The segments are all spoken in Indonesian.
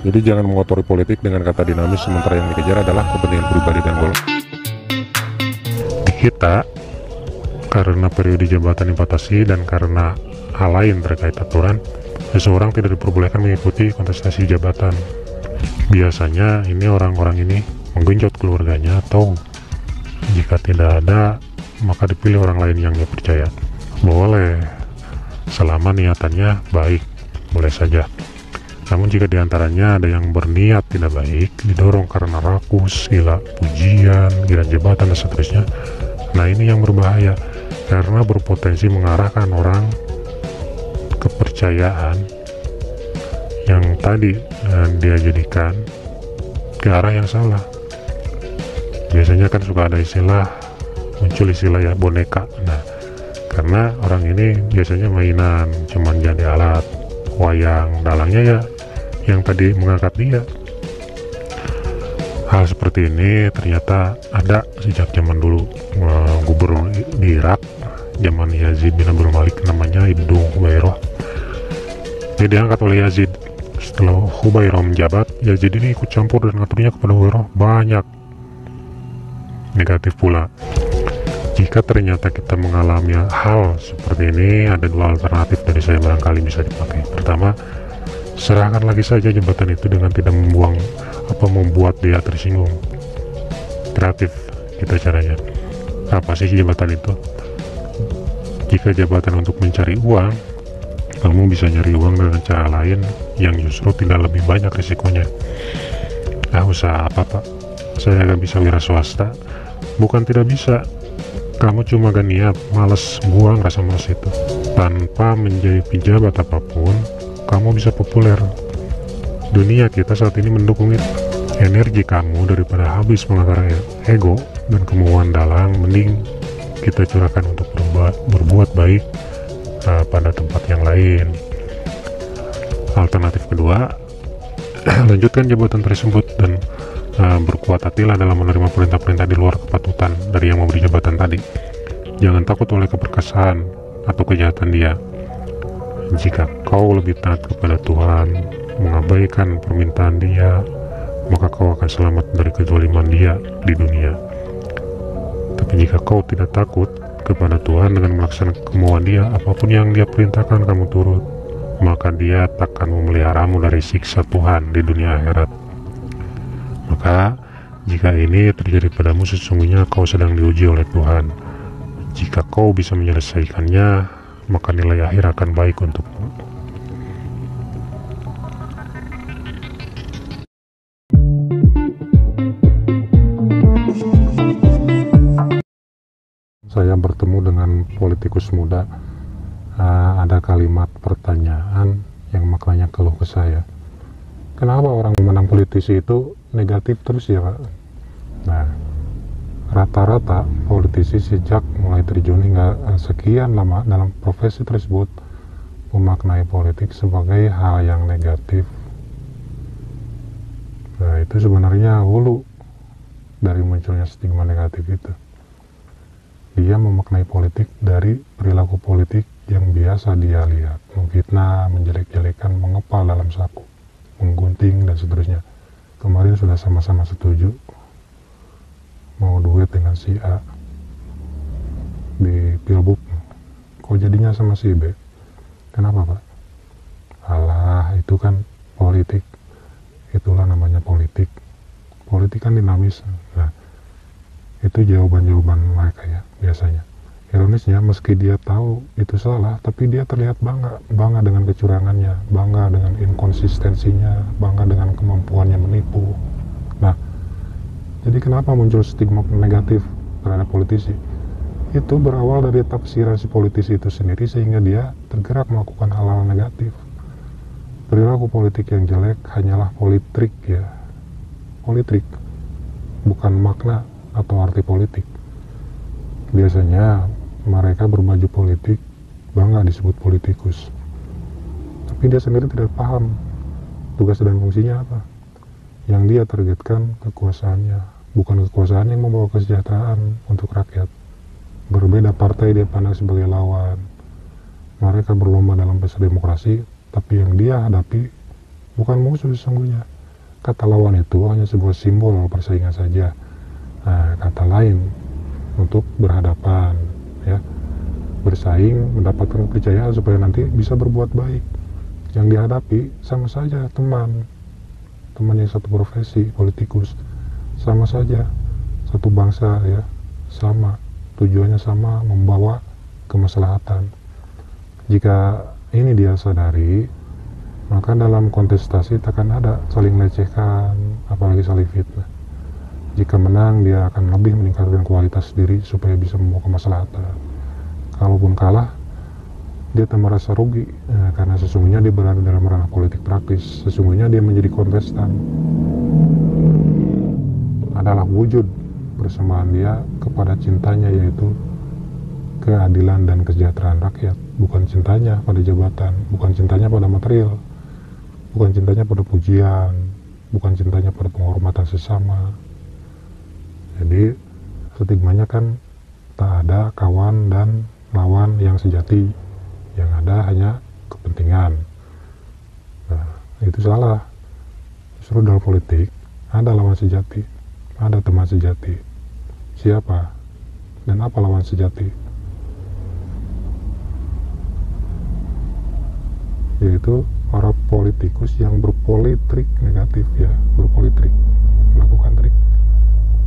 Jadi jangan mengotori politik dengan kata dinamis, sementara yang dikejar adalah kepentingan pribadi dan golongan. Di kita, karena periode jabatan dibatasi dan karena hal lain terkait aturan, seseorang tidak diperbolehkan mengikuti kontestasi jabatan. Biasanya ini orang-orang ini menggenjot keluarganya, atau jika tidak ada, maka dipilih orang lain yang dia percaya. Boleh, selama niatannya baik, boleh saja. Namun jika diantaranya ada yang berniat tidak baik, didorong karena rakus, gila pujian, gila jabatan, dan seterusnya, nah ini yang berbahaya, karena berpotensi mengarahkan orang kepercayaan yang tadi dia jadikan ke arah yang salah. Biasanya kan suka ada muncul istilah ya, boneka. Nah, karena orang ini biasanya mainan, cuman jadi alat wayang dalangnya ya yang tadi mengangkat dia. Hal seperti ini ternyata ada sejak zaman dulu. Gubernur di Irak zaman Yazid bin Abdul Malik, namanya Ibnu Hubayroh. Dia diangkat oleh Yazid. Setelah Hubayroh menjabat, Yazid ini ikut campur dan ngaturnya kepada Hubayroh banyak negatif pula. Jika ternyata kita mengalami hal seperti ini, ada dua alternatif dari saya barangkali bisa dipakai. Pertama, serahkan lagi saja jabatan itu dengan tidak membuat dia tersinggung. Kreatif kita caranya. Apa sih jabatan itu? Jika jabatan untuk mencari uang, kamu bisa nyari uang dengan cara lain yang justru tidak lebih banyak risikonya. Usaha apa pak? Saya gak bisa wira swasta. Bukan tidak bisa, kamu cuma gak niat, males, buang rasa males itu. Tanpa menjadi pejabat apapun, kamu bisa populer. Dunia kita saat ini mendukung itu. Energi kamu daripada habis mengakar ego dan kemauan dalang, mending kita curahkan untuk berbuat baik pada tempat yang lain. Alternatif kedua, lanjutkan jabatan tersebut dan berkuat hatilah dalam menerima perintah-perintah di luar kepatutan dari yang memberi jabatan tadi. Jangan takut oleh keperkasaan atau kejahatan dia. Jika kau lebih taat kepada Tuhan, mengabaikan permintaan dia, maka kau akan selamat dari kezaliman dia di dunia. Tapi jika kau tidak takut kepada Tuhan dengan melaksanakan kemauan dia, apapun yang dia perintahkan kamu turut, maka dia takkan memeliharamu dari siksa Tuhan di dunia akhirat. Maka jika ini terjadi padamu, sesungguhnya kau sedang diuji oleh Tuhan. Jika kau bisa menyelesaikannya, maka nilai akhir akan baik untukmu. Saya bertemu dengan politikus muda. Ada kalimat pertanyaan yang maknanya keluh ke saya. Kenapa orang menang politisi itu negatif terus ya Pak? Nah, rata-rata politisi sejak mulai terjun hingga sekian lama dalam profesi tersebut memaknai politik sebagai hal yang negatif. Nah, itu sebenarnya hulu dari munculnya stigma negatif itu. Dia memaknai politik dari perilaku politik yang biasa dia lihat, memfitnah, menjelek-jelekan, mengepal dalam saku, menggunting, dan seterusnya. Kemarin sudah sama-sama setuju mau duet dengan si A di Pilbub, kok jadinya sama si B? Kenapa Pak? Alah, itu kan politik. Itulah namanya politik. Politik kan dinamis. Nah, itu jawaban-jawaban mereka ya biasanya. Ironisnya, meski dia tahu itu salah, tapi dia terlihat bangga dengan kecurangannya, bangga dengan inkonsistensinya, bangga dengan kemampuannya menipu. Nah, jadi kenapa muncul stigma negatif terhadap politisi? Itu berawal dari tafsiran si politisi itu sendiri, sehingga dia tergerak melakukan hal-hal negatif. Perilaku politik yang jelek hanyalah politik ya, politik, bukan makna atau arti politik. Biasanya mereka berbaju politik, bangga disebut politikus, tapi dia sendiri tidak paham tugas dan fungsinya apa. Yang dia targetkan kekuasaannya, bukan kekuasaan yang membawa kesejahteraan untuk rakyat. Berbeda partai dia pandang sebagai lawan. Mereka berlomba dalam pesta demokrasi, tapi yang dia hadapi bukan musuh sesungguhnya, kata lawan itu hanya sebuah simbol persaingan saja. Nah, kata lain untuk berhadapan, ya, bersaing, mendapatkan kepercayaan supaya nanti bisa berbuat baik. Yang dihadapi sama saja teman yang satu profesi, politikus, sama saja satu bangsa, ya, sama tujuannya sama, membawa kemaslahatan. Jika ini dia sadari, maka dalam kontestasi takkan ada saling lecehkan, apalagi saling fitnah. Jika menang, dia akan lebih meningkatkan kualitas diri supaya bisa membawa kemaslahatan. Kalaupun kalah, dia tak merasa rugi, karena sesungguhnya dia berada dalam ranah politik praktis. Sesungguhnya dia menjadi kontestan adalah wujud persembahan dia kepada cintanya, yaitu keadilan dan kesejahteraan rakyat. Bukan cintanya pada jabatan, bukan cintanya pada material, bukan cintanya pada pujian, bukan cintanya pada penghormatan sesama. Jadi stigmanya kan tak ada kawan dan lawan yang sejati, yang ada hanya kepentingan. Nah, itu salah. Justru dalam politik ada lawan sejati, ada teman sejati. Siapa dan apa lawan sejati? Yaitu para politikus yang berpolitrik negatif, ya, berpolitrik, melakukan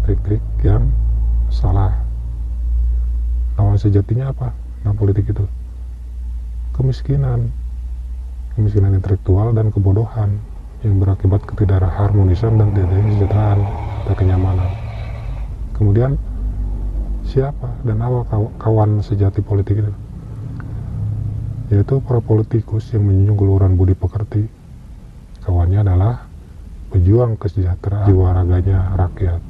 trik-trik yang salah. Lawan sejatinya apa dalam politik itu? Kemiskinan intelektual dan kebodohan yang berakibat ketidakharmonisan dan tidak kesejahteraan dan kenyamanan. Kemudian siapa dan apa kawan sejati politik itu? Yaitu para politikus yang menjunjung keluhuran budi pekerti. Kawannya adalah pejuang kesejahteraan jiwa raganya rakyat.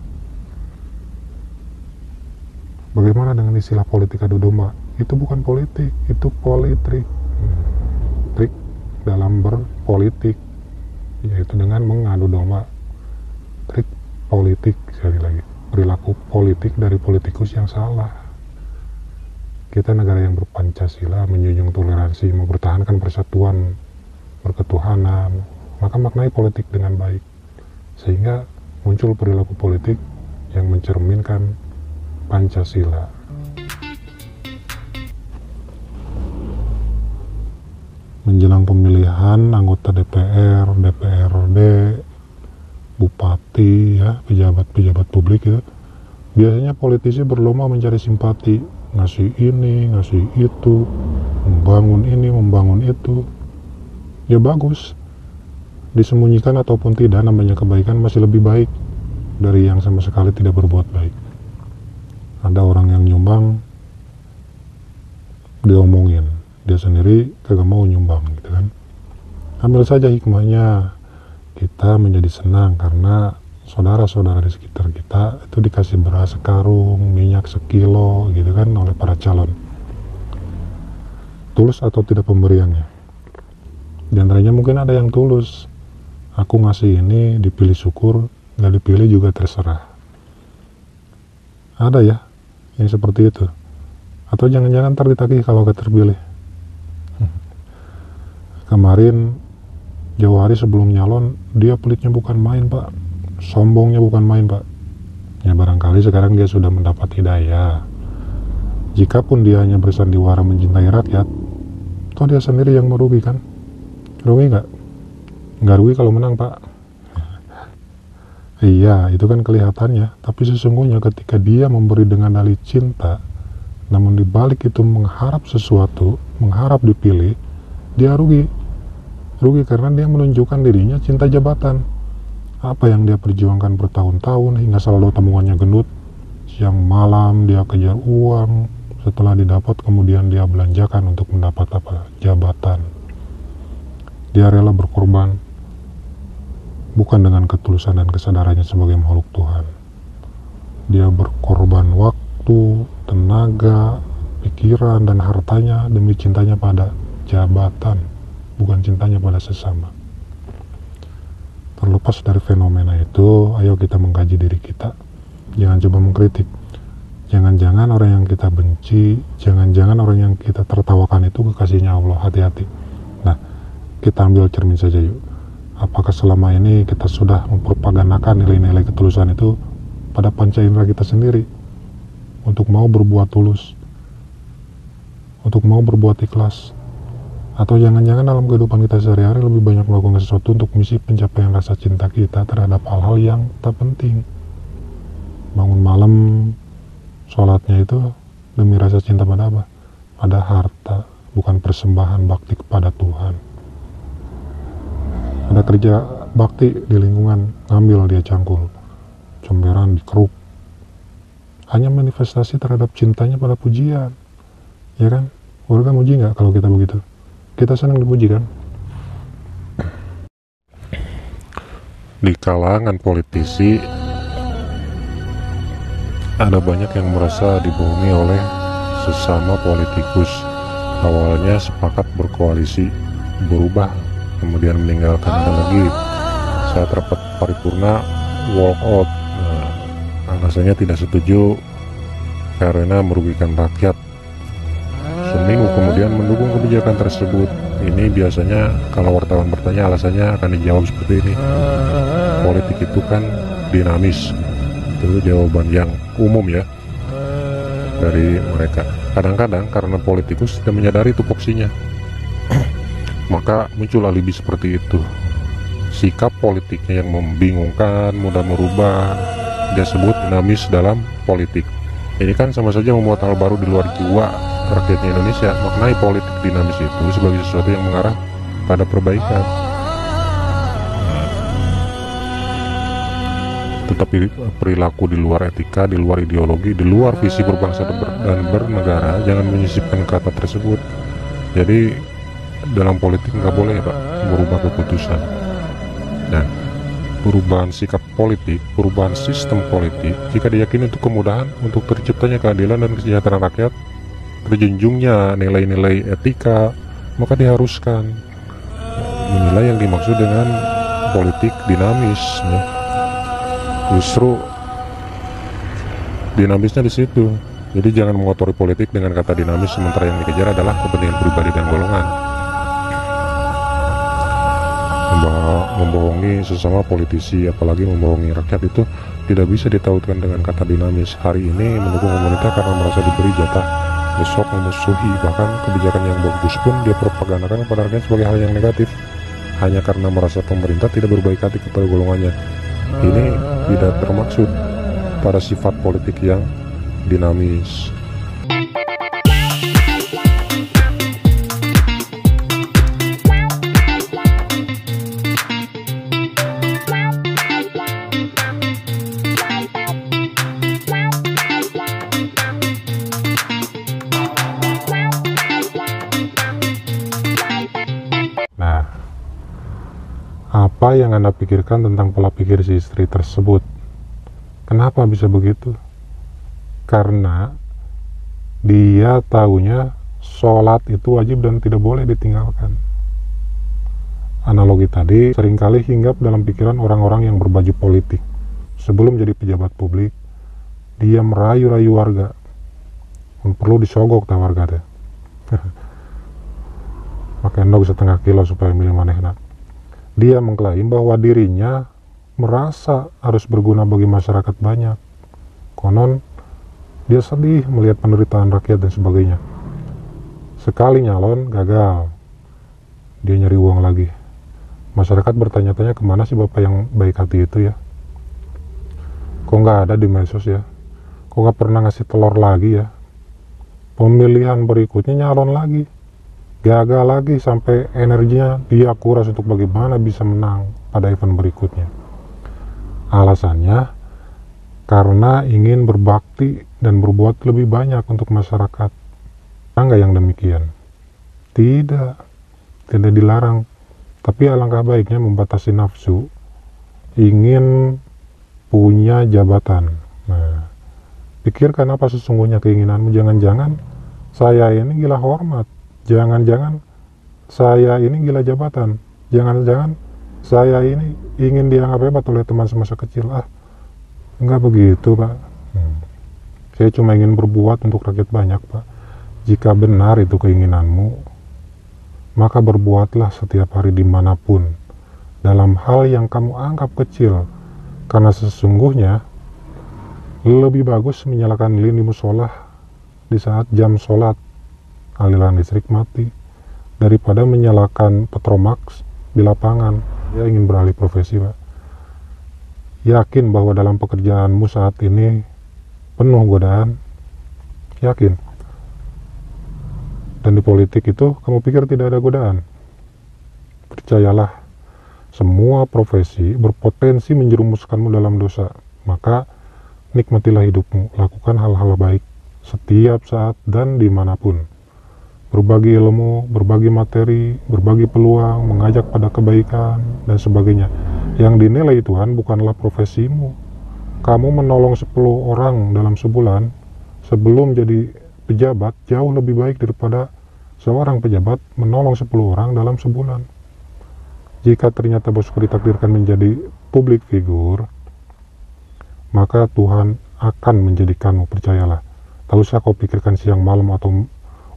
Bagaimana dengan istilah politik adu domba? Itu bukan politik, itu politik. Trik dalam berpolitik, yaitu dengan mengadu domba. Trik politik, sekali lagi, perilaku politik dari politikus yang salah. Kita negara yang berpancasila, menjunjung toleransi, mempertahankan persatuan, berketuhanan, maka maknai politik dengan baik, sehingga muncul perilaku politik yang mencerminkan Pancasila. Menjelang pemilihan anggota DPR, DPRD, bupati, ya, pejabat-pejabat publik itu, biasanya politisi berlomba mencari simpati, ngasih ini, ngasih itu, membangun ini, membangun itu. Ya bagus, disembunyikan ataupun tidak, namanya kebaikan masih lebih baik dari yang sama sekali tidak berbuat baik. Ada orang yang nyumbang, diomongin, dia sendiri kagak mau nyumbang, gitu kan. Ambil saja hikmahnya, kita menjadi senang karena saudara-saudara di sekitar kita itu dikasih beras sekarung, minyak sekilo, gitu kan, oleh para calon. Tulus atau tidak pemberiannya? Di antaranya mungkin ada yang tulus, aku ngasih ini, dipilih syukur, nggak dipilih juga terserah. Ada ya yang seperti itu. Atau jangan-jangan ntar ditagih kalau gak terpilih. Kemarin jauh hari sebelum nyalon, dia pelitnya bukan main, Pak, sombongnya bukan main, Pak. Ya barangkali sekarang dia sudah mendapat hidayah. Jikapun dia hanya bersandiwara mencintai rakyat, toh dia sendiri yang merugi kan? Rugi nggak? Nggak rugi kalau menang, Pak. Iya, itu kan kelihatannya, tapi sesungguhnya ketika dia memberi dengan dalih cinta, namun dibalik itu mengharap sesuatu, mengharap dipilih, dia rugi. Rugi karena dia menunjukkan dirinya cinta jabatan. Apa yang dia perjuangkan bertahun-tahun hingga saldo tabungannya gendut, siang malam dia kejar uang, setelah didapat kemudian dia belanjakan untuk mendapat apa? Jabatan. Dia rela berkorban, bukan dengan ketulusan dan kesadarannya sebagai makhluk Tuhan. Dia berkorban waktu, tenaga, pikiran, dan hartanya demi cintanya pada jabatan, bukan cintanya pada sesama. Terlepas dari fenomena itu, ayo kita mengkaji diri kita. Jangan coba mengkritik. Jangan-jangan orang yang kita benci, jangan-jangan orang yang kita tertawakan itu kekasihnya Allah. Hati-hati. Nah, kita ambil cermin saja yuk. Apakah selama ini kita sudah mempropagandakan nilai-nilai ketulusan itu pada panca indera kita sendiri, untuk mau berbuat tulus, untuk mau berbuat ikhlas? Atau jangan-jangan dalam kehidupan kita sehari-hari lebih banyak melakukan sesuatu untuk misi pencapaian rasa cinta kita terhadap hal-hal yang tak penting. Bangun malam, sholatnya itu demi rasa cinta pada apa? Pada harta, bukan persembahan bakti kepada Tuhan. Ada kerja bakti di lingkungan, ngambil dia cangkul, comberan dikeruk, hanya manifestasi terhadap cintanya pada pujian, ya kan? Warga muji nggak kalau kita begitu? Kita senang dipuji kan? Di kalangan politisi ada banyak yang merasa dibohongi oleh sesama politikus. Awalnya sepakat berkoalisi, berubah, kemudian meninggalkan. Ada lagi saat rapat paripurna walk out, alasannya tidak setuju karena merugikan rakyat. Seminggu kemudian mendukung kebijakan tersebut. Ini biasanya kalau wartawan bertanya, alasannya akan dijawab seperti ini: politik itu kan dinamis. Itu jawaban yang umum ya dari mereka. Kadang-kadang karena politikus tidak menyadari tupoksinya, maka muncul alibi seperti itu. Sikap politiknya yang membingungkan, mudah merubah, dia sebut dinamis dalam politik. Ini kan sama saja membuat hal baru di luar jiwa rakyatnya Indonesia. Maknai politik dinamis itu sebagai sesuatu yang mengarah pada perbaikan. Tetapi perilaku di luar etika, di luar ideologi, di luar visi berbangsa dan bernegara, jangan menyisipkan kata tersebut. Jadi dalam politik nggak boleh Pak merubah keputusan. Nah, perubahan sikap politik, perubahan sistem politik, jika diyakini untuk kemudahan, untuk terciptanya keadilan dan kesejahteraan rakyat, terjunjungnya nilai-nilai etika, maka diharuskan. Inilah yang dimaksud dengan politik dinamis. Justru dinamisnya di situ. Jadi jangan mengotori politik dengan kata dinamis, sementara yang dikejar adalah kepentingan pribadi dan golongan. Membohongi sesama politisi, apalagi membohongi rakyat, itu tidak bisa ditautkan dengan kata dinamis. Hari ini mendukung pemerintah karena merasa diberi jatah, besok memusuhi, bahkan kebijakan yang bagus pun dia propagandakan kepada rakyat sebagai hal yang negatif, hanya karena merasa pemerintah tidak berbaik hati kepada golongannya. Ini tidak termaksud pada sifat politik yang dinamis. Nah, apa yang Anda pikirkan tentang pola pikir si istri tersebut? Kenapa bisa begitu? Karena dia tahunya sholat itu wajib dan tidak boleh ditinggalkan. Analogi tadi seringkali hinggap dalam pikiran orang-orang yang berbaju politik. Sebelum jadi pejabat publik, dia merayu-rayu warga. Perlu disogok tak warga deh. Makan dog setengah kilo supaya milih manehna. Dia mengklaim bahwa dirinya merasa harus berguna bagi masyarakat banyak. Konon dia sedih melihat penderitaan rakyat dan sebagainya. Sekali nyalon gagal, dia nyari uang lagi. Masyarakat bertanya-tanya, kemana sih bapak yang baik hati itu ya? Kok nggak ada di medsos ya? Kok nggak pernah ngasih telur lagi ya? Pemilihan berikutnya nyalon lagi, gagal lagi, sampai energinya dia kuras untuk bagaimana bisa menang pada event berikutnya. Alasannya karena ingin berbakti dan berbuat lebih banyak untuk masyarakat. Enggak yang demikian? Tidak dilarang, tapi alangkah baiknya membatasi nafsu ingin punya jabatan. Nah, pikirkan apa sesungguhnya keinginanmu. Jangan-jangan saya ini gila hormat, jangan-jangan saya ini gila jabatan, jangan-jangan saya ini ingin dianggap hebat oleh teman semasa kecil. Enggak begitu Pak. Saya cuma ingin berbuat untuk rakyat banyak Pak. Jika benar itu keinginanmu, maka berbuatlah setiap hari dimanapun, dalam hal yang kamu anggap kecil, karena sesungguhnya lebih bagus menyalakan lilin di musola di saat jam sholat aliran listrik mati daripada menyalakan petromax di lapangan. Dia ingin beralih profesi, Pak. Yakin bahwa dalam pekerjaanmu saat ini penuh godaan? Yakin? Dan di politik itu kamu pikir tidak ada godaan? Percayalah, semua profesi berpotensi menjerumuskanmu dalam dosa. Maka nikmatilah hidupmu, lakukan hal-hal baik setiap saat dan dimanapun. Berbagi ilmu, berbagi materi, berbagi peluang, mengajak pada kebaikan, dan sebagainya. Yang dinilai Tuhan bukanlah profesimu. Kamu menolong 10 orang dalam sebulan sebelum jadi pejabat jauh lebih baik daripada seorang pejabat menolong 10 orang dalam sebulan. Jika ternyata bosku ditakdirkan menjadi public figure, maka Tuhan akan menjadikanmu, percayalah. Tak usah kau pikirkan siang malam atau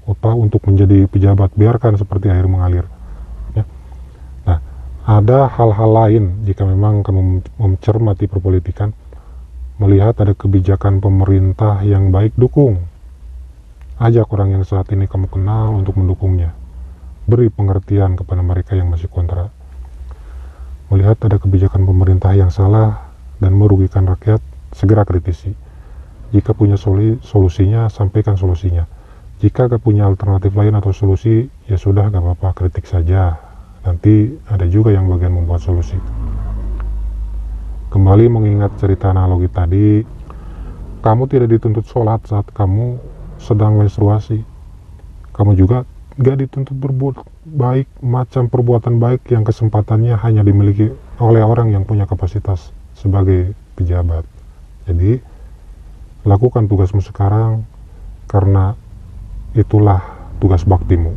apa untuk menjadi pejabat, biarkan seperti air mengalir. Ya. Nah, ada hal-hal lain jika memang kamu mencermati perpolitikan, melihat ada kebijakan pemerintah yang baik, dukung. Ajak orang yang saat ini kamu kenal untuk mendukungnya. Beri pengertian kepada mereka yang masih kontra. Melihat ada kebijakan pemerintah yang salah dan merugikan rakyat, segera kritisi. Jika punya solusinya, sampaikan solusinya. Jika gak punya alternatif lain atau solusi, ya sudah, gak apa-apa, kritik saja. Nanti ada juga yang bagian membuat solusi. Kembali mengingat cerita analogi tadi, kamu tidak dituntut sholat saat kamu sedang menstruasi. Kamu juga gak dituntut berbuat baik, macam perbuatan baik yang kesempatannya hanya dimiliki oleh orang yang punya kapasitas sebagai pejabat. Jadi, lakukan tugasmu sekarang, karena itulah tugas baktimu.